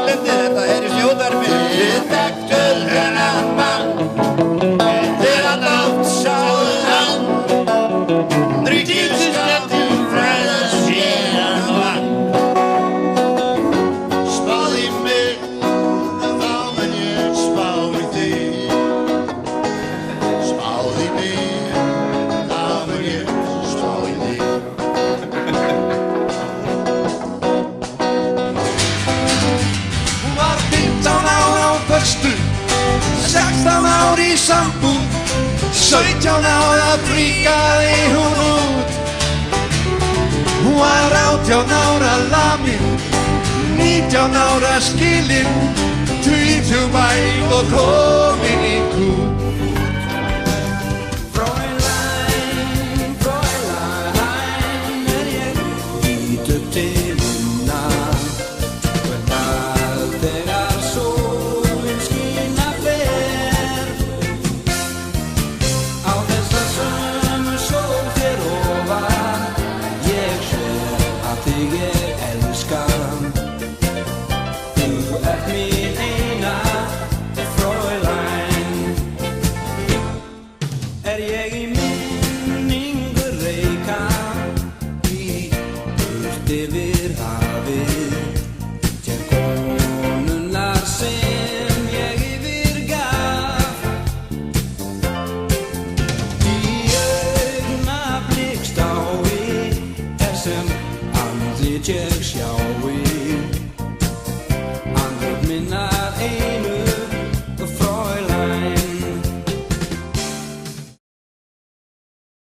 Englandi, þetta í Sjónvarpinu. Við þekktum þennan mann, þegar nátt sáðu hann, ríkið skemmtum fræðar síðan vann. Spáð í mig, þá mun ég spá í þig. Spáð í mig, þá mun ég spá í þig. Hún var 15 ára á föstu, 16 ár í sambúð, 17 ára fríkaði hún út. Hún var 18 ára lamin, 19 ára skilin, 20 væg og komin í kút. Fräulein, Fräulein, ég ít upp til hennar. Kvöldar þegar sólin skína fer, á þessa sömu sól þér ofan. Ég sver að þig ég elska. Þú ert mín eina Fräulein. Ég í minningu reika í burt yfir hafið til konunnar sem ég yfirgaf. Í augnablik stái sem andlit ég sjá.